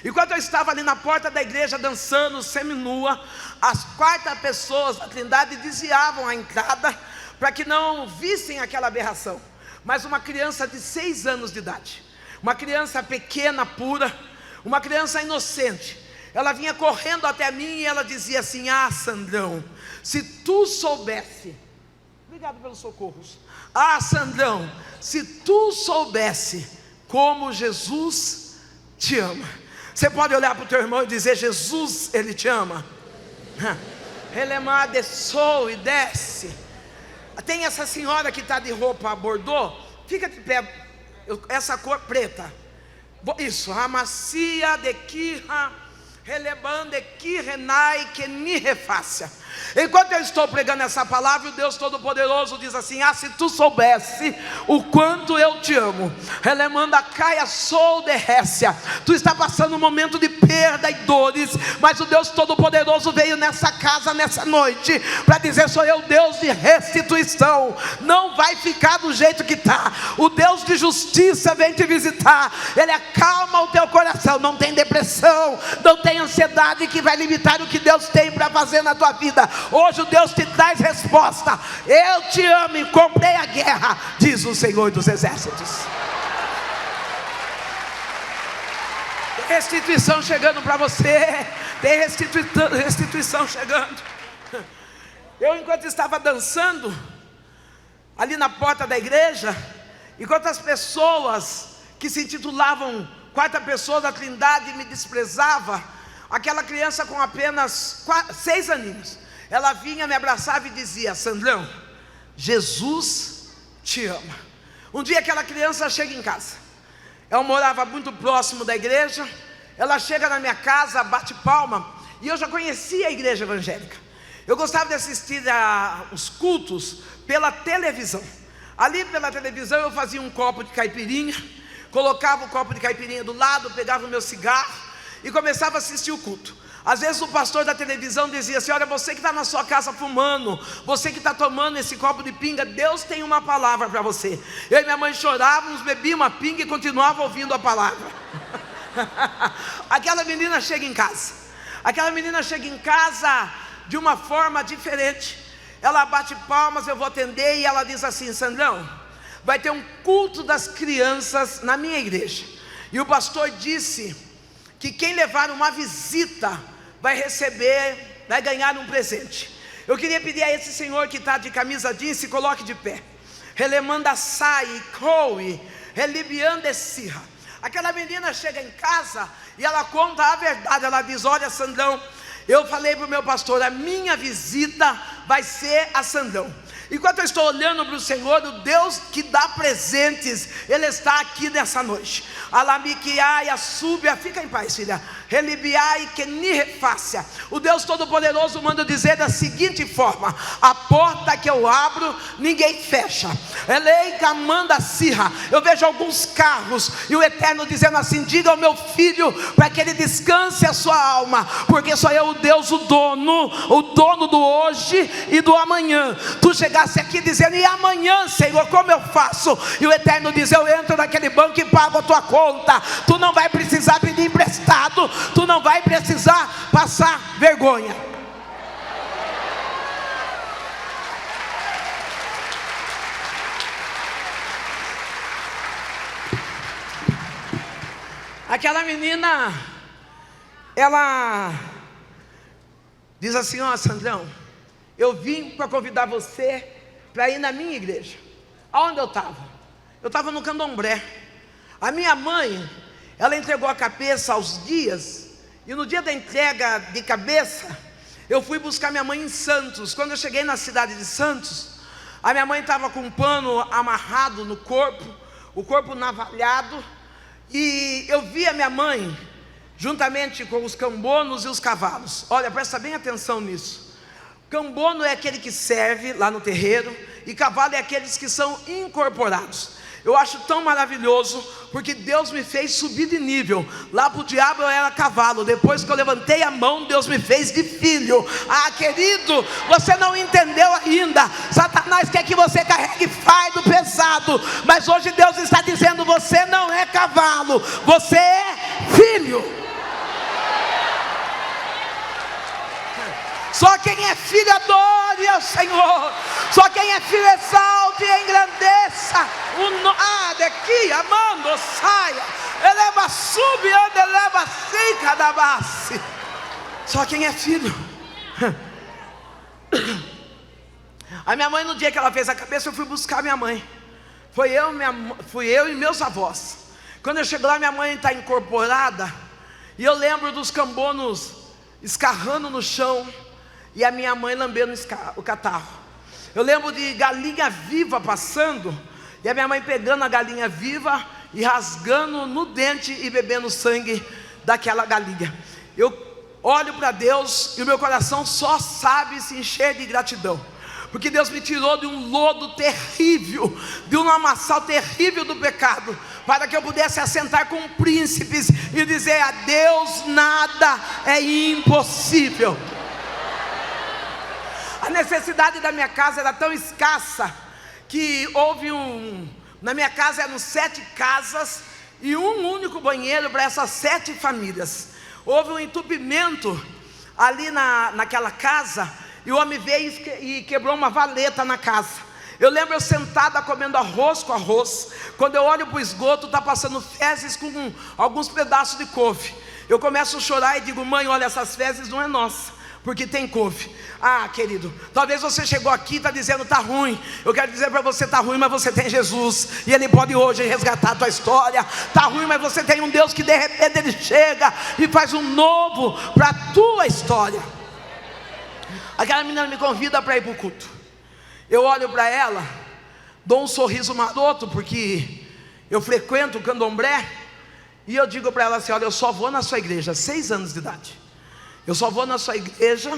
Enquanto eu estava ali na porta da igreja dançando, seminua, as 4 pessoas da Trindade desviavam a entrada para que não vissem aquela aberração. Mas uma criança de 6 anos de idade, uma criança pequena, pura, uma criança inocente, ela vinha correndo até mim e ela dizia assim: ah, Sandrão, se tu soubesse, obrigado pelos socorros, ah, Sandrão, se tu soubesse como Jesus te ama. Você pode olhar para o teu irmão e dizer: Jesus, Ele te ama. Ele é desceu e desce. Tem essa senhora que está de roupa bordô, fica de pé, essa cor preta, isso, Ramacia de Kirra, Relebande Kirrenai Kenirefácia. Enquanto eu estou pregando essa palavra, o Deus Todo-Poderoso diz assim: ah, se tu soubesse o quanto eu te amo, Relemanda Caia Sou de Récia. Tu está passando um momento de perda e dores, mas o Deus Todo-Poderoso veio nessa casa, nessa noite, para dizer: sou eu Deus de restituição, não vai ficar do jeito que está. O Deus de justiça vem te visitar, Ele acalma o teu coração. Não tem depressão, não tem ansiedade que vai limitar o que Deus tem para fazer na tua vida. Hoje o Deus te traz resposta: eu te amo e comprei a guerra, diz o Senhor dos Exércitos. Tem restituição chegando para você, tem restituição chegando. Eu, enquanto estava dançando ali na porta da igreja, enquanto as pessoas que se intitulavam 4 pessoas da Trindade me desprezavam, aquela criança com apenas 6 aninhos, ela vinha, me abraçava e dizia: Sandrão, Jesus te ama. Um dia aquela criança chega em casa, eu morava muito próximo da igreja, ela chega na minha casa, bate palma, e eu já conhecia a igreja evangélica. Eu gostava de assistir os cultos pela televisão. Ali pela televisão eu fazia um copo de caipirinha, colocava o copo de caipirinha do lado, pegava o meu cigarro e começava a assistir o culto. Às vezes o pastor da televisão dizia assim: olha, você que está na sua casa fumando, você que está tomando esse copo de pinga, Deus tem uma palavra para você. Eu e minha mãe chorávamos, bebíamos uma pinga e continuava ouvindo a palavra. Aquela menina chega em casa, de uma forma diferente. Ela bate palmas, eu vou atender, e ela diz assim: Sandrão, vai ter um culto das crianças na minha igreja, e o pastor disse que quem levar uma visita vai receber, vai ganhar um presente. Eu queria pedir a esse senhor que está de camisa jeans, se coloque de pé. Relemanda sai, coe, relibiande sirra. Aquela menina chega em casa e ela conta a verdade. Ela diz: olha, Sandrão, eu falei para o meu pastor, a minha visita vai ser a Sandrão. Enquanto eu estou olhando para o Senhor, o Deus que dá presentes, Ele está aqui nessa noite. Alamiquiaia, súbia, fica em paz, filha. Relibiai, que nirefácia. O Deus Todo-Poderoso manda dizer da seguinte forma: a porta que eu abro, ninguém fecha. Eleika manda sirra. Eu vejo alguns carros, e o Eterno dizendo assim: diga ao meu filho, para que ele descanse a sua alma, porque sou eu o Deus, o dono do hoje e do amanhã. Tu chegasse aqui dizendo: e amanhã, Senhor, como eu faço? E o Eterno diz: eu entro naquele banco e pago a tua conta. Tu não vai precisar pedir emprestado, tu não vai precisar passar vergonha. Aquela menina, ela diz assim: ó, Sandrão, eu vim para convidar você para ir na minha igreja. Aonde eu estava? Eu estava no Candomblé. A minha mãe, ela entregou a cabeça aos dias, e no dia da entrega de cabeça, eu fui buscar minha mãe em Santos. Quando eu cheguei na cidade de Santos, a minha mãe estava com um pano amarrado no corpo, o corpo navalhado, e eu vi a minha mãe juntamente com os cambonos e os cavalos. Olha, presta bem atenção nisso. Cambono é aquele que serve lá no terreiro, e cavalo é aqueles que são incorporados. Eu acho tão maravilhoso, porque Deus me fez subir de nível. Lá para o diabo eu era cavalo, depois que eu levantei a mão, Deus me fez de filho. Ah, querido, você não entendeu ainda. Satanás quer que você carregue fardo pesado, mas hoje Deus está dizendo: você não é cavalo, você é filho. Só quem é filho adore ao Senhor. Só quem é filho exalte e engrandeça daqui, amando, saia. Eleva, sube, eleva, fica da base. Só quem é filho. A minha mãe, no dia que ela fez a cabeça, eu fui buscar minha mãe. Fui eu e meus avós. Quando eu chego lá, minha mãe está incorporada. E eu lembro dos cambonos escarrando no chão e a minha mãe lambendo o catarro. Eu lembro de galinha viva passando e a minha mãe pegando a galinha viva e rasgando no dente e bebendo sangue daquela galinha. Eu olho para Deus e o meu coração só sabe se encher de gratidão, porque Deus me tirou de um lodo terrível, de um lamaçal terrível do pecado, para que eu pudesse assentar com príncipes e dizer: a Deus nada é impossível. A necessidade da minha casa era tão escassa que na minha casa eram 7 casas e um único banheiro para essas 7 famílias. Houve um entupimento ali naquela casa, e o homem veio e quebrou uma valeta na casa. Eu lembro eu sentada comendo arroz com arroz. Quando eu olho para o esgoto, está passando fezes com alguns pedaços de couve. Eu começo a chorar e digo: mãe, olha, essas fezes não é nossa, porque tem couve. Querido, talvez você chegou aqui e está dizendo: está ruim. Eu quero dizer para você: está ruim, mas você tem Jesus, e Ele pode hoje resgatar a tua história. Está ruim, mas você tem um Deus que de repente Ele chega e faz um novo para a tua história. Aquela menina me convida para ir para o culto. Eu olho para ela, dou um sorriso maroto, porque eu frequento o candomblé, e eu digo para ela assim: olha, eu só vou na sua igreja, 6 anos de idade. Eu só vou na sua igreja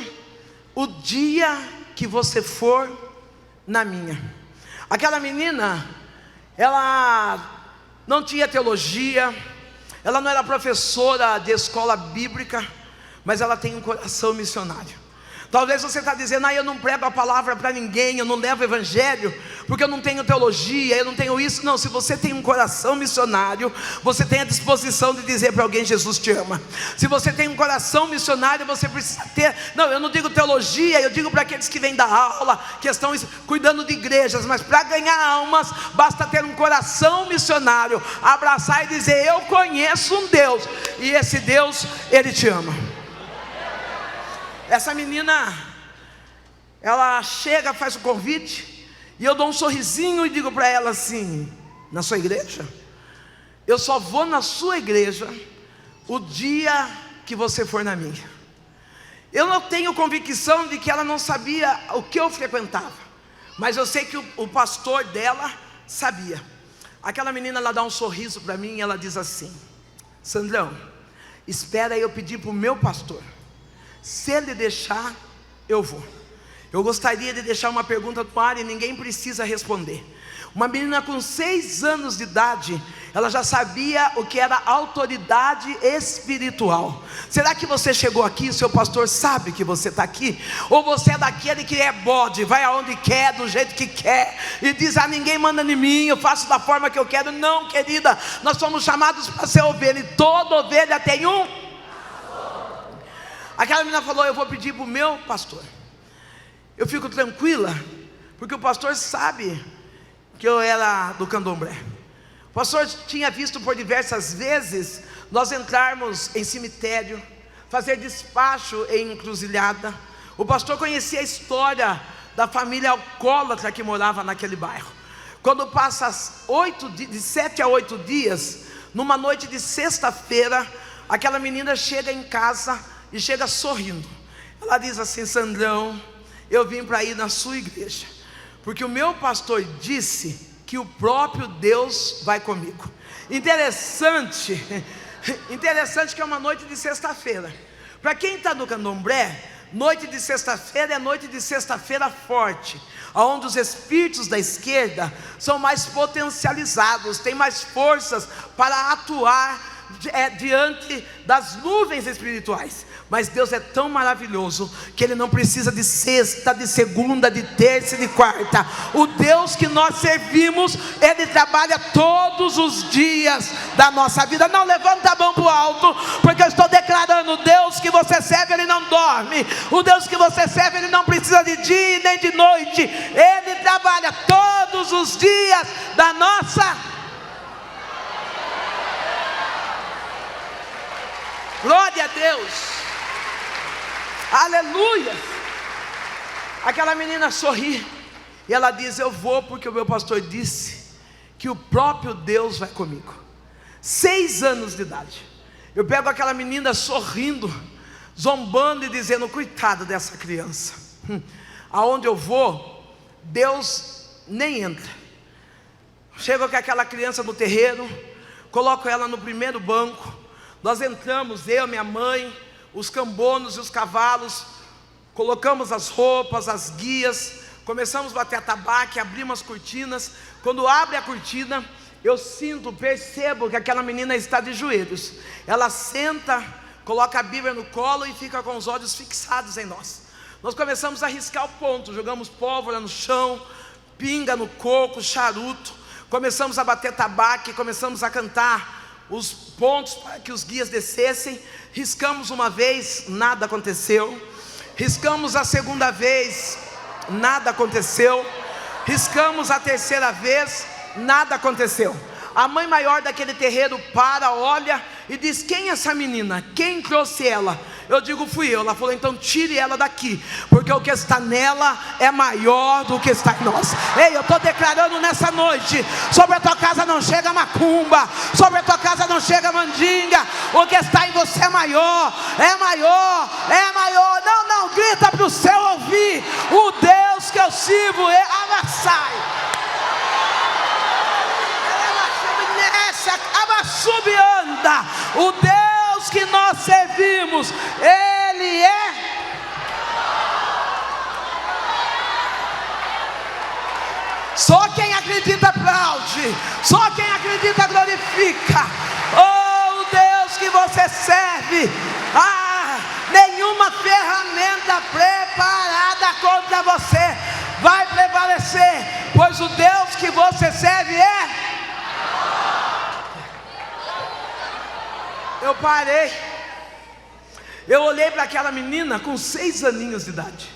o dia que você for na minha. Aquela menina, ela não tinha teologia, ela não era professora de escola bíblica, mas ela tem um coração missionário. Talvez você está dizendo: eu não prego a palavra para ninguém, eu não levo o evangelho, porque eu não tenho teologia, eu não tenho isso. Não, se você tem um coração missionário, você tem a disposição de dizer para alguém: Jesus te ama. Se você tem um coração missionário, você precisa ter, não, eu não digo teologia, eu digo para aqueles que vêm da aula, que estão cuidando de igrejas, mas para ganhar almas, basta ter um coração missionário, abraçar e dizer: eu conheço um Deus, e esse Deus, Ele te ama. Essa menina, ela chega, faz o convite, e eu dou um sorrisinho e digo para ela assim: na sua igreja? Eu só vou na sua igreja o dia que você for na minha. Eu não tenho convicção de que ela não sabia o que eu frequentava, mas eu sei que o pastor dela sabia. Aquela menina, ela dá um sorriso para mim e ela diz assim: Sandrão, espera eu pedir para o meu pastor. Se ele deixar, eu vou. Eu gostaria de deixar uma pergunta no ar e ninguém precisa responder. Uma menina com 6 anos de idade, ela já sabia o que era autoridade espiritual. Será que você chegou aqui e seu pastor sabe que você está aqui? Ou você é daquele que é bode, vai aonde quer, do jeito que quer, e diz: ninguém manda em mim, eu faço da forma que eu quero? Não, querida, nós somos chamados para ser ovelha, e toda ovelha tem um. Aquela menina falou: eu vou pedir para o meu pastor. Eu fico tranquila, porque o pastor sabe que eu era do candomblé. O pastor tinha visto por diversas vezes nós entrarmos em cemitério, fazer despacho em encruzilhada. O pastor conhecia a história da família alcoólatra que morava naquele bairro. Quando passa de 7 a 8 dias, numa noite de sexta-feira, aquela menina chega em casa e chega sorrindo. Ela diz assim: Sandrão, eu vim para ir na sua igreja, porque o meu pastor disse que o próprio Deus vai comigo. Interessante que é uma noite de sexta-feira. Para quem está no candomblé, noite de sexta-feira é noite de sexta-feira forte, onde os espíritos da esquerda são mais potencializados, têm mais forças para atuar diante das nuvens espirituais. Mas Deus é tão maravilhoso que Ele não precisa de sexta, de segunda, de terça e de quarta. O Deus que nós servimos, Ele trabalha todos os dias da nossa vida. Não, levanta a mão para o alto, porque eu estou declarando: Deus que você serve, Ele não dorme. O Deus que você serve, Ele não precisa de dia nem de noite. Ele trabalha todos os dias da nossa. Glória a Deus. Aleluia. Aquela menina sorri e ela diz: eu vou porque o meu pastor disse que o próprio Deus vai comigo. 6 anos de idade. Eu pego aquela menina sorrindo, zombando e dizendo: coitado dessa criança. Aonde eu vou, Deus nem entra. Chego com aquela criança no terreiro, coloco ela no primeiro banco. Nós entramos, eu, minha mãe, os cambonos e os cavalos, colocamos as roupas, as guias, começamos a bater atabaque, abrimos as cortinas. Quando abre a cortina, eu percebo que aquela menina está de joelhos. Ela senta, coloca a Bíblia no colo e fica com os olhos fixados em nós. Nós começamos a riscar o ponto, jogamos pólvora no chão, pinga no coco, charuto. Começamos a bater tabaque, começamos a cantar os pontos para que os guias descessem. Riscamos uma vez, nada aconteceu. Riscamos a segunda vez, nada aconteceu. Riscamos a terceira vez, nada aconteceu. A mãe maior daquele terreiro para, olha e diz: quem é essa menina? Quem trouxe ela? Eu digo: fui eu. Ela falou: então tire ela daqui, porque o que está nela é maior do que está em nós. Ei, eu estou declarando nessa noite: sobre a tua casa não chega macumba, sobre a tua casa não chega mandinga. O que está em você é maior, é maior, é maior. Não, grita para o céu ouvir: o Deus que eu sirvo é Amassai. Subianda, o Deus que nós servimos, Ele é. Só quem acredita aplaude, só quem acredita glorifica. Oh, o Deus que você serve, nenhuma ferramenta preparada contra você vai prevalecer, pois o Deus que você serve é. Eu parei, eu olhei para aquela menina com 6 aninhos de idade.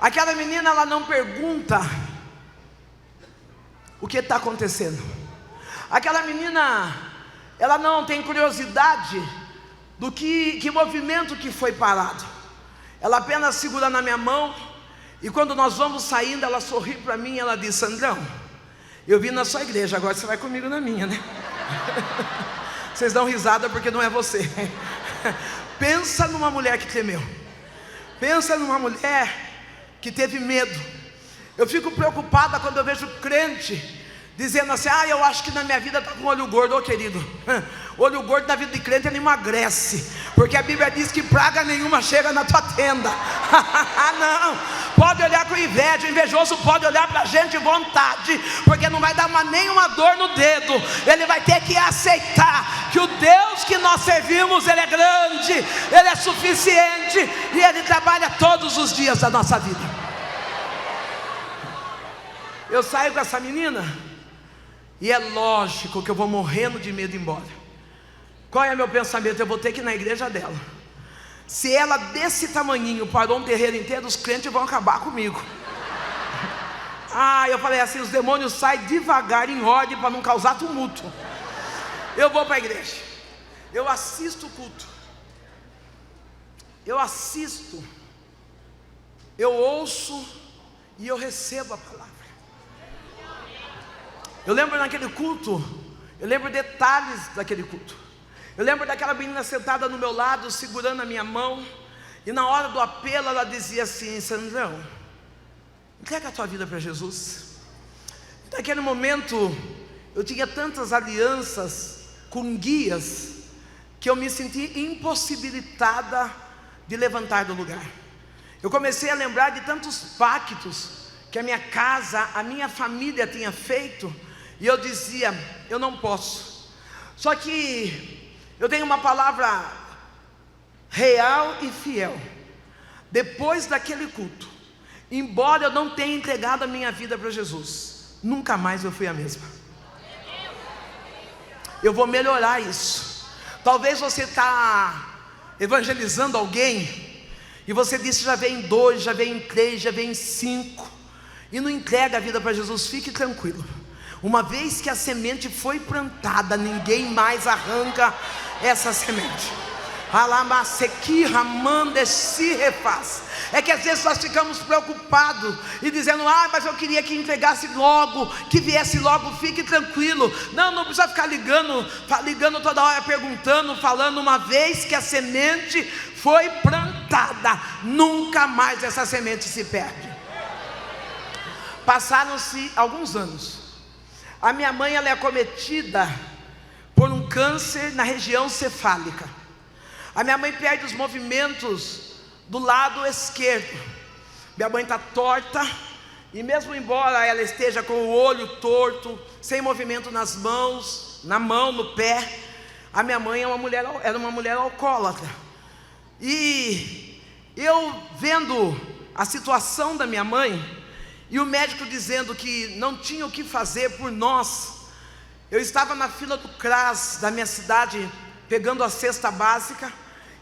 Aquela menina, ela não pergunta o que está acontecendo. Aquela menina, ela não tem curiosidade do que movimento que foi parado. Ela apenas segura na minha mão, e quando nós vamos saindo, ela sorri para mim e ela diz: Sandrão, eu vim na sua igreja, agora você vai comigo na minha, né? Vocês dão risada porque não é você. Pensa numa mulher que temeu. Pensa numa mulher que teve medo. Eu fico preocupada quando eu vejo crente dizendo assim: eu acho que na minha vida está com olho gordo. Ô querido, olho gordo na vida de crente ele emagrece, porque a Bíblia diz que praga nenhuma chega na tua tenda. Não, pode olhar com inveja, o invejoso pode olhar para a gente de vontade, porque não vai dar nenhuma dor no dedo. Ele vai ter que aceitar que o Deus que nós servimos, Ele é grande, Ele é suficiente, e Ele trabalha todos os dias da nossa vida. Eu saio com essa menina, e é lógico que eu vou morrendo de medo de ir embora. Qual é meu pensamento? Eu vou ter que ir na igreja dela. Se ela desse tamanhinho parou um terreiro inteiro, os crentes vão acabar comigo. Eu falei assim: os demônios saem devagar, em ordem, para não causar tumulto. Eu vou para a igreja, eu assisto o culto, eu assisto, eu ouço e eu recebo a palavra. Eu lembro naquele culto, eu lembro detalhes daquele culto. Eu lembro daquela menina sentada no meu lado, segurando a minha mão, e na hora do apelo ela dizia assim: Sandrão, entrega a tua vida para Jesus. Naquele momento eu tinha tantas alianças com guias, que eu me senti impossibilitada de levantar do lugar. Eu comecei a lembrar de tantos pactos que a minha casa, a minha família tinha feito, e eu dizia: eu não posso. Só que eu tenho uma palavra real e fiel. Depois daquele culto, embora eu não tenha entregado a minha vida para Jesus, nunca mais eu fui a mesma. Eu vou melhorar isso. Talvez você está evangelizando alguém, e você disse já vem em 2, já vem em 3, já vem em 5, e não entrega a vida para Jesus, fique tranquilo. Uma vez que a semente foi plantada, ninguém mais arranca essa semente. É que às vezes nós ficamos preocupados e dizendo: mas eu queria que entregasse logo, que viesse logo. Fique tranquilo, não precisa ficar ligando toda hora, perguntando, falando. Uma vez que a semente foi plantada, nunca mais essa semente se perde. Passaram-se alguns anos. A minha mãe, ela é acometida por um câncer na região cefálica. A minha mãe perde os movimentos do lado esquerdo. Minha mãe está torta, e mesmo embora ela esteja com o olho torto, sem movimento nas mãos, na mão, no pé, a minha mãe era uma mulher alcoólatra. E eu vendo a situação da minha mãe, e o médico dizendo que não tinha o que fazer por nós, eu estava na fila do CRAS da minha cidade, pegando a cesta básica.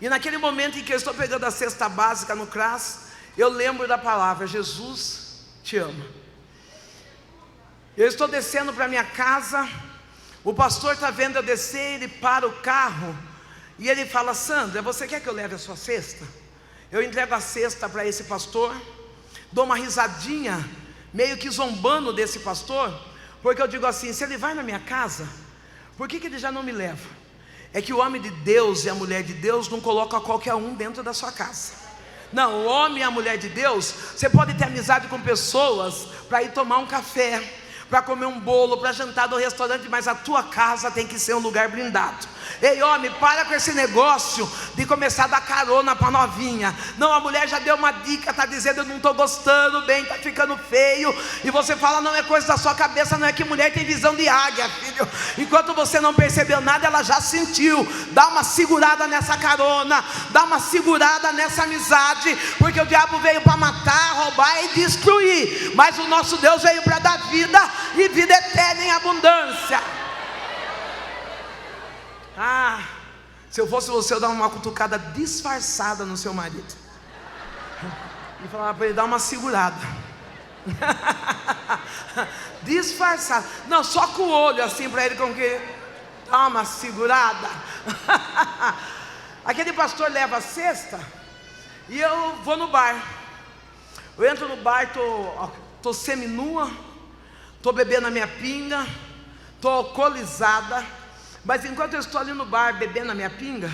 E naquele momento em que eu estou pegando a cesta básica no CRAS, eu lembro da palavra: Jesus te ama. Eu estou descendo para minha casa, o pastor está vendo eu descer, ele para o carro, e ele fala: Sandra, você quer que eu leve a sua cesta? Eu entrego a cesta para esse pastor, dou uma risadinha, meio que zombando desse pastor, porque eu digo assim: se ele vai na minha casa, por que ele já não me leva? É que o homem de Deus e a mulher de Deus não colocam qualquer um dentro da sua casa. Não, o homem e a mulher de Deus, você pode ter amizade com pessoas para ir tomar um café, para comer um bolo, para jantar no restaurante, mas a tua casa tem que ser um lugar blindado. Ei, homem, para com esse negócio de começar a dar carona para novinha. Não, a mulher já deu uma dica, está dizendo: eu não estou gostando bem, está ficando feio. E você fala: não é coisa da sua cabeça, não é que mulher tem visão de águia, filho. Enquanto você não percebeu nada, ela já sentiu. Dá uma segurada nessa carona, dá uma segurada nessa amizade, porque o diabo veio para matar, roubar e destruir, mas o nosso Deus veio para dar vida, e vida eterna em abundância. Se eu fosse você, eu dava uma cutucada disfarçada no seu marido e falava para ele dar uma segurada. Disfarçada, não, só com o olho assim para ele, como que dá uma segurada. Aquele pastor leva a cesta e eu vou no bar. Eu entro no bar, tô seminua, tô bebendo a minha pinga, tô alcoolizada. Mas enquanto eu estou ali no bar bebendo a minha pinga,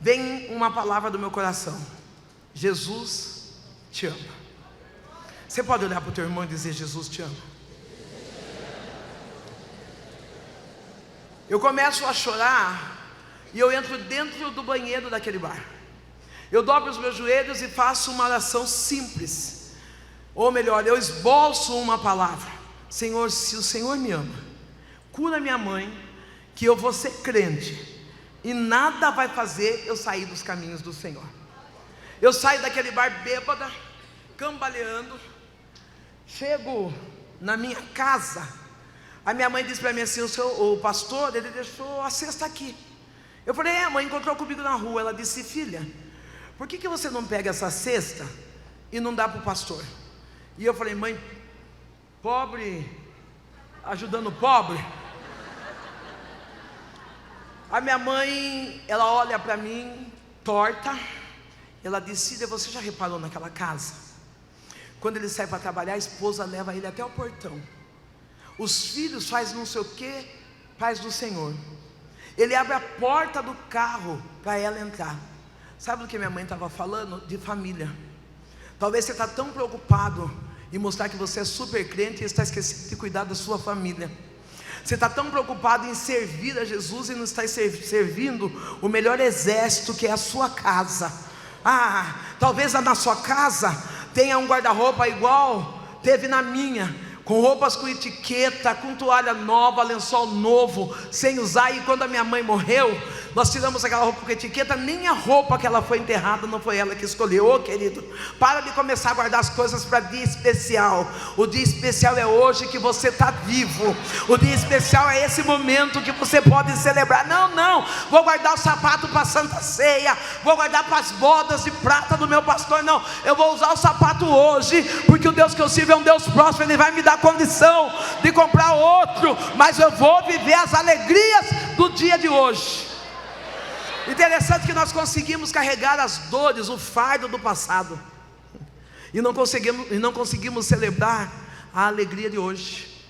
vem uma palavra do meu coração: Jesus te ama. Você pode olhar para o teu irmão e dizer: Jesus te ama. Eu começo a chorar, e eu entro dentro do banheiro daquele bar. Eu dobro os meus joelhos e faço uma oração simples, ou melhor, eu esboço uma palavra: Senhor, se o Senhor me ama, cura minha mãe, que eu vou ser crente, e nada vai fazer eu sair dos caminhos do Senhor. Eu saio daquele bar bêbada, cambaleando, chego na minha casa. A minha mãe disse para mim assim: o pastor, ele deixou a cesta aqui. Eu falei: a mãe encontrou comigo na rua. Ela disse: filha, por que você não pega essa cesta e não dá para o pastor? E eu falei: mãe, pobre ajudando pobre. A minha mãe, ela olha para mim, torta. Ela disse: Cília, você já reparou naquela casa? Quando ele sai para trabalhar, a esposa leva ele até o portão. Os filhos fazem não sei o que, paz do Senhor. Ele abre a porta do carro para ela entrar. Sabe do que minha mãe estava falando? De família. Talvez você está tão preocupado em mostrar que você é super crente e está esquecendo de cuidar da sua família. Você está tão preocupado em servir a Jesus e não está servindo o melhor exército, que é a sua casa. Talvez na sua casa tenha um guarda-roupa igual teve na minha, com roupas com etiqueta, com toalha nova, lençol novo, sem usar. E quando a minha mãe morreu, nós tiramos aquela roupa com etiqueta, nem a roupa que ela foi enterrada não foi ela que escolheu. Ô querido, para de começar a guardar as coisas para dia especial. O dia especial é hoje que você está vivo. O dia especial é esse momento que você pode celebrar. Não, vou guardar o sapato para a Santa Ceia, vou guardar para as bodas de prata do meu pastor. Não, eu vou usar o sapato hoje, porque o Deus que eu sirvo é um Deus próspero. Ele vai me dar condição de comprar outro, mas eu vou viver as alegrias do dia de hoje. Interessante que nós conseguimos carregar as dores, o fardo do passado, e não conseguimos celebrar a alegria de hoje.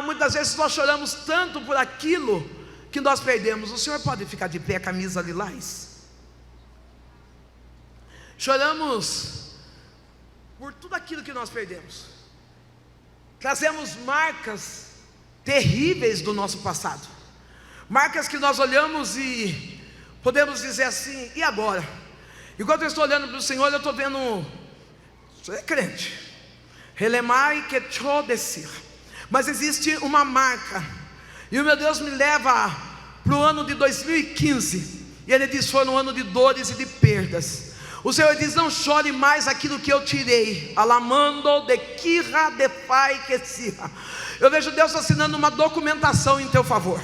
Muitas vezes nós choramos tanto por aquilo que nós perdemos. O senhor pode ficar de pé, camisa lilás? Choramos por tudo aquilo que nós perdemos. Trazemos marcas terríveis do nosso passado, marcas que nós olhamos e podemos dizer assim: e agora? Enquanto eu estou olhando para o Senhor, eu estou vendo, você é crente, relemai que cho descer, mas existe uma marca, e o meu Deus me leva para o ano de 2015, e Ele diz: foi um ano de dores e de perdas. O Senhor diz: não chore mais aquilo que eu tirei. Alamando de kirra de pai que sirra. Eu vejo Deus assinando uma documentação em teu favor.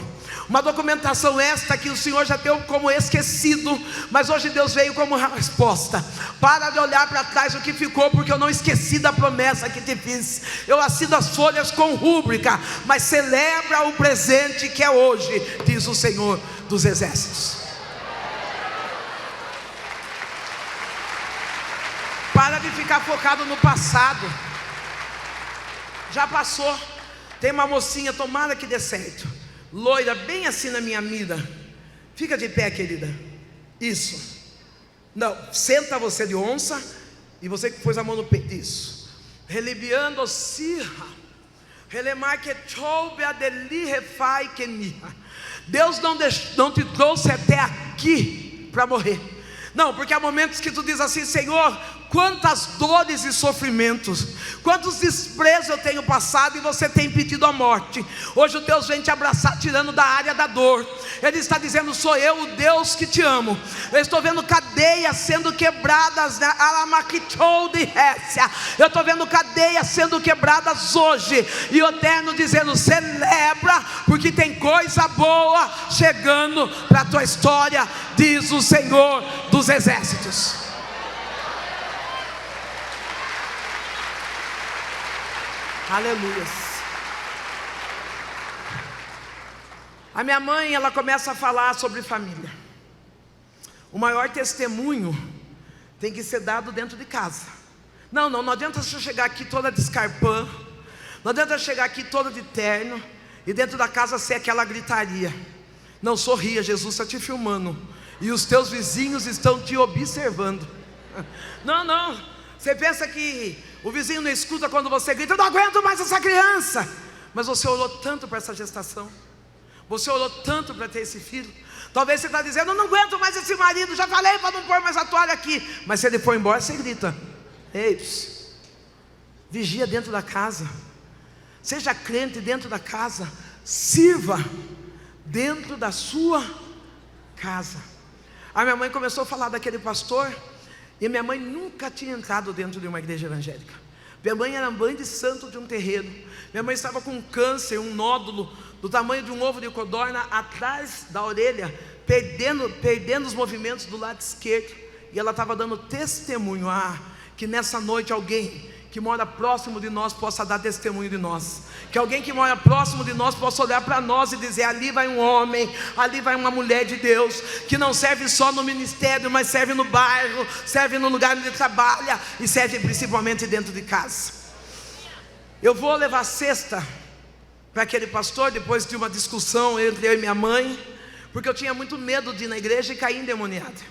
Uma documentação esta que o Senhor já deu como esquecido, mas hoje Deus veio como resposta. Para de olhar para trás o que ficou, porque eu não esqueci da promessa que te fiz. Eu assino as folhas com rúbrica, mas celebra o presente que é hoje, diz o Senhor dos Exércitos. Para de ficar focado no passado. Já passou. Tem uma mocinha, tomara que dê certo, loira, bem assim na minha mira. Fica de pé, querida. Isso. Não, senta você de onça, e você que pôs a mão no peito. Isso. Relibiando sirra. Relemar que choube adeli refai que niha. Deus não te trouxe até aqui para morrer. Não, porque há momentos que tu diz assim: Senhor, quantas dores e sofrimentos, quantos desprezos eu tenho passado, e você tem pedido a morte. Hoje o Deus vem te abraçar, tirando da área da dor. Ele está dizendo: sou eu, o Deus que te amo. Eu estou vendo cadeias sendo quebradas, né? Eu estou vendo cadeias sendo quebradas hoje, e o Eterno dizendo: celebra, porque tem coisa boa chegando para a tua história, diz o Senhor dos Exércitos. Aleluia. A minha mãe, ela começa a falar sobre família. O maior testemunho tem que ser dado dentro de casa. Não adianta você chegar aqui toda de escarpã, não adianta chegar aqui toda de terno, e dentro da casa ser aquela gritaria. Não, sorria, Jesus está te filmando, e os teus vizinhos estão te observando. Não. Você pensa que o vizinho não escuta quando você grita: eu não aguento mais essa criança. Mas você orou tanto para essa gestação, você orou tanto para ter esse filho. Talvez você está dizendo: eu não aguento mais esse marido, já falei para não pôr mais a toalha aqui. Mas se ele for embora, você grita. Ei, vigia dentro da casa, seja crente dentro da casa, sirva dentro da sua casa. A minha mãe começou a falar daquele pastor, e minha mãe nunca tinha entrado dentro de uma igreja evangélica. Minha mãe era mãe de santo de um terreiro. Minha mãe estava com um câncer, um nódulo do tamanho de um ovo de codorna atrás da orelha, perdendo os movimentos do lado esquerdo. E ela estava dando testemunho, que nessa noite alguém que mora próximo de nós possa dar testemunho de nós. Que alguém que mora próximo de nós possa olhar para nós e dizer: ali vai um homem, ali vai uma mulher de Deus, que não serve só no ministério, mas serve no bairro, serve no lugar onde trabalha, e serve principalmente dentro de casa. Eu vou levar cesta para aquele pastor, depois de uma discussão entre eu e minha mãe, porque eu tinha muito medo de ir na igreja e cair endemoniada.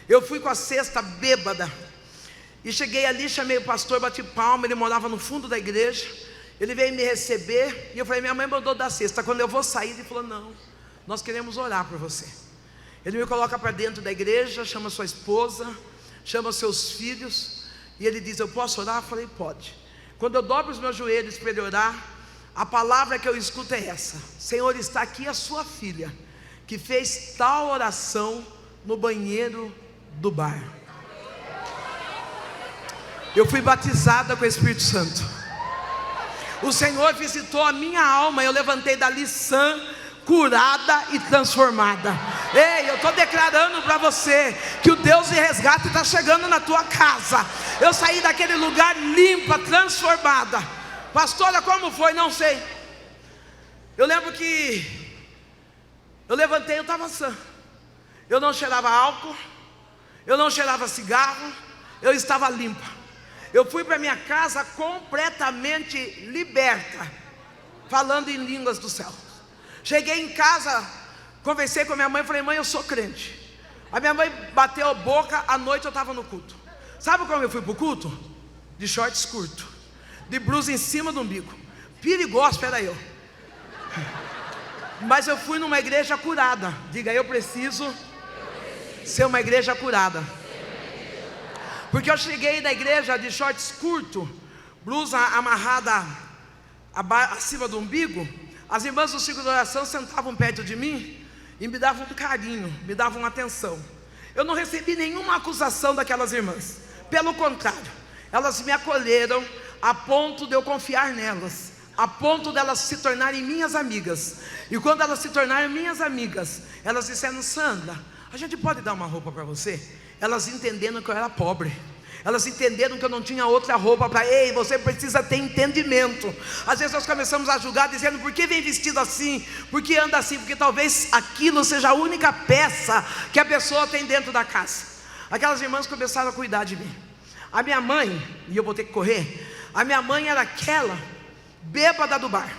Eu fui com a cesta bêbada, e cheguei ali, chamei o pastor, bati palma. Ele morava no fundo da igreja. Ele veio me receber, e eu falei: minha mãe mandou dar cesta. Quando eu vou sair, ele falou: não, nós queremos orar por você. Ele me coloca para dentro da igreja, chama sua esposa, chama seus filhos, e ele diz: eu posso orar? Eu falei: pode. Quando eu dobro os meus joelhos para ele orar, a palavra que eu escuto é essa: Senhor, está aqui a sua filha, que fez tal oração no banheiro do bar. Eu fui batizada com o Espírito Santo. O Senhor visitou a minha alma. Eu levantei dali sã, curada e transformada. Ei, eu estou declarando para você que o Deus de resgate está chegando na tua casa. Eu saí daquele lugar limpa, transformada. Pastora, como foi? Não sei. Eu lembro que eu levantei, eu estava sã. Eu não cheirava álcool, eu não cheirava cigarro, eu estava limpa. Eu fui para minha casa completamente liberta, falando em línguas do céu. Cheguei em casa, conversei com a minha mãe, falei: mãe, eu sou crente. A minha mãe bateu a boca, à noite eu estava no culto. Sabe como eu fui para o culto? De shorts curto, de blusa em cima do umbigo. Perigoso, era eu. Mas eu fui numa igreja curada. Diga: eu preciso ser uma igreja curada. Porque eu cheguei da igreja de shorts curto, blusa amarrada acima do umbigo. As irmãs do ciclo de oração sentavam perto de mim e me davam um carinho, me davam atenção. Eu não recebi nenhuma acusação daquelas irmãs. Pelo contrário, elas me acolheram a ponto de eu confiar nelas, a ponto de elas se tornarem minhas amigas. E quando elas se tornaram minhas amigas, elas disseram: Sandra, a gente pode dar uma roupa para você? Elas entenderam que eu era pobre. Elas entenderam que eu não tinha outra roupa para... Ei, você precisa ter entendimento. Às vezes nós começamos a julgar dizendo: por que vem vestido assim? Por que anda assim? Porque talvez aquilo seja a única peça que a pessoa tem dentro da casa. Aquelas irmãs começaram a cuidar de mim. A minha mãe, e eu vou ter que correr, a minha mãe era aquela bêbada do bar.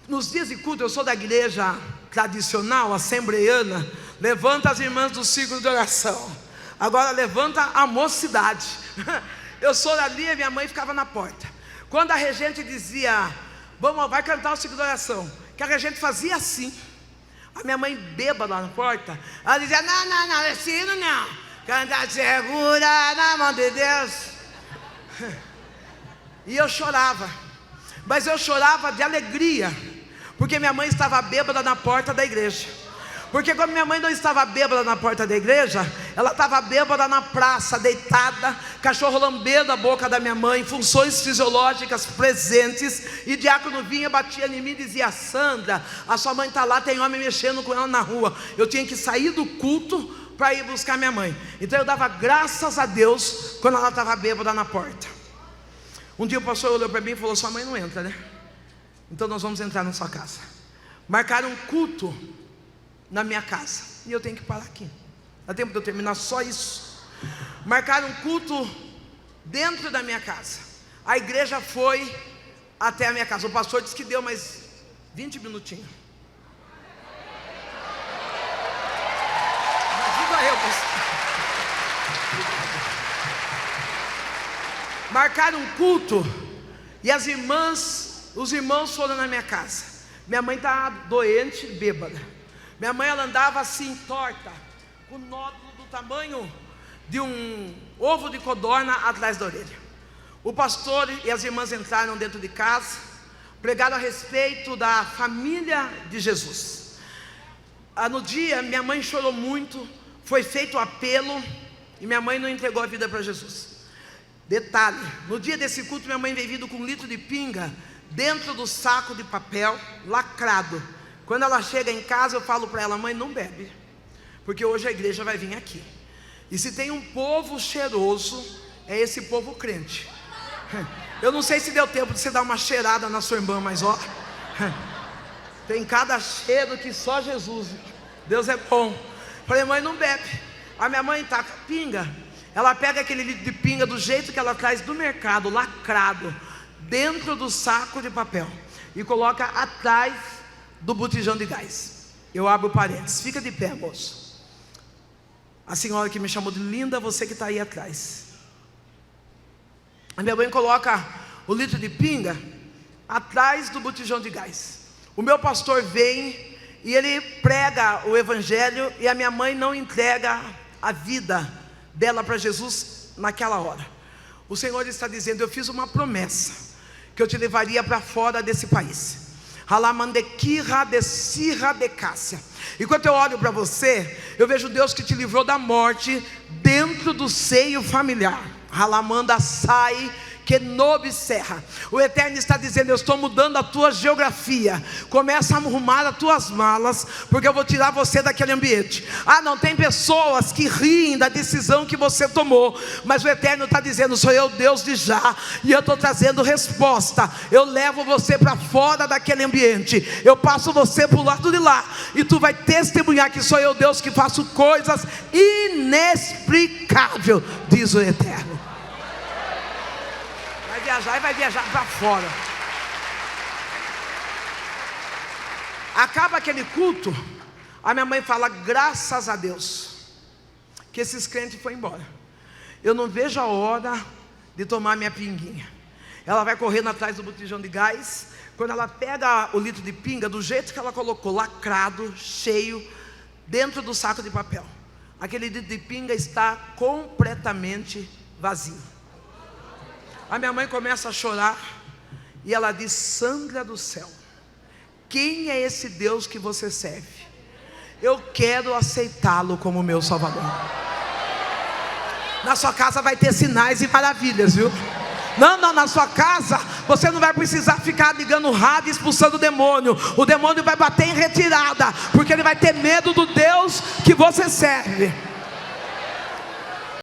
Nos dias de culto, eu sou da igreja tradicional, assembleiana. Levanta as irmãs do círculo de oração. Agora levanta a mocidade. Eu sou ali e minha mãe ficava na porta. Quando a regente dizia: vamos, vai cantar o círculo de oração, que a regente fazia assim. A minha mãe bêbada lá na porta, ela dizia: não, esse hino não. Canta segura na mão de Deus. E eu chorava. Mas eu chorava de alegria, porque minha mãe estava bêbada na porta da igreja. Porque quando minha mãe não estava bêbada na porta da igreja, ela estava bêbada na praça, deitada, cachorro lambendo a boca da minha mãe, funções fisiológicas presentes. E diácono vinha, batia em mim e dizia: Sandra, a sua mãe está lá, tem homem mexendo com ela na rua. Eu tinha que sair do culto para ir buscar minha mãe. Então eu dava graças a Deus quando ela estava bêbada na porta. Um dia o pastor olhou para mim e falou: sua mãe não entra, né? Então nós vamos entrar na sua casa. Marcaram um culto na minha casa, e eu tenho que parar aqui. Dá tempo de eu terminar só isso. Marcaram um culto dentro da minha casa. A igreja foi até a minha casa. O pastor disse que deu mais 20 minutinhos. Diga eu, pastor. Marcaram um culto, e as irmãs, os irmãos foram na minha casa. Minha mãe está doente, bêbada. Minha mãe, ela andava assim, torta, com nódulo do tamanho de um ovo de codorna atrás da orelha. O pastor e as irmãs entraram dentro de casa, pregaram a respeito da família de Jesus. No dia, minha mãe chorou muito, foi feito o apelo, e minha mãe não entregou a vida para Jesus. Detalhe, no dia desse culto, minha mãe veio vindo com 1 litro de pinga dentro do saco de papel, lacrado. Quando ela chega em casa, eu falo para ela: mãe, não bebe, porque hoje a igreja vai vir aqui. E se tem um povo cheiroso, é esse povo crente. Eu não sei se deu tempo de você dar uma cheirada na sua irmã, mas ó, tem cada cheiro que só Jesus. Deus é bom. Falei: mãe, não bebe. A minha mãe taca pinga. Ela pega aquele litro de pinga do jeito que ela traz do mercado, lacrado, dentro do saco de papel, e coloca atrás do botijão de gás. Eu abro parênteses. Fica de pé, moço. A senhora que me chamou de linda, você que está aí atrás. A minha mãe coloca o litro de pinga atrás do botijão de gás. O meu pastor vem e ele prega o evangelho, e a minha mãe não entrega a vida dela para Jesus naquela hora. O Senhor está dizendo: eu fiz uma promessa, que eu te levaria para fora desse país. Halamandequirra de Sirra de Cássia. Enquanto eu olho para você, eu vejo Deus que te livrou da morte dentro do seio familiar. Halamanda sai que nobe serra. O Eterno está dizendo: eu estou mudando a tua geografia. Começa a arrumar as tuas malas, porque eu vou tirar você daquele ambiente. Não tem pessoas que riem da decisão que você tomou, mas o Eterno está dizendo: sou eu, Deus de já, e eu estou trazendo resposta. Eu levo você para fora daquele ambiente, eu passo você para o lado de lá, e tu vai testemunhar que sou eu, Deus, que faço coisas inexplicáveis, diz o Eterno. Viajar e vai viajar para fora. Acaba aquele culto, a minha mãe fala: graças a Deus que esses crentes foram embora. Eu não vejo a hora de tomar minha pinguinha. Ela vai correndo atrás do botijão de gás. Quando ela pega o litro de pinga, do jeito que ela colocou, lacrado, cheio, dentro do saco de papel, aquele litro de pinga está completamente vazio. A minha mãe começa a chorar e ela diz: Sandra do céu, quem é esse Deus que você serve? Eu quero aceitá-lo como meu Salvador. Na sua casa vai ter sinais e maravilhas, viu? Não, na sua casa você não vai precisar ficar ligando o rádio e expulsando o demônio. O demônio vai bater em retirada, porque ele vai ter medo do Deus que você serve.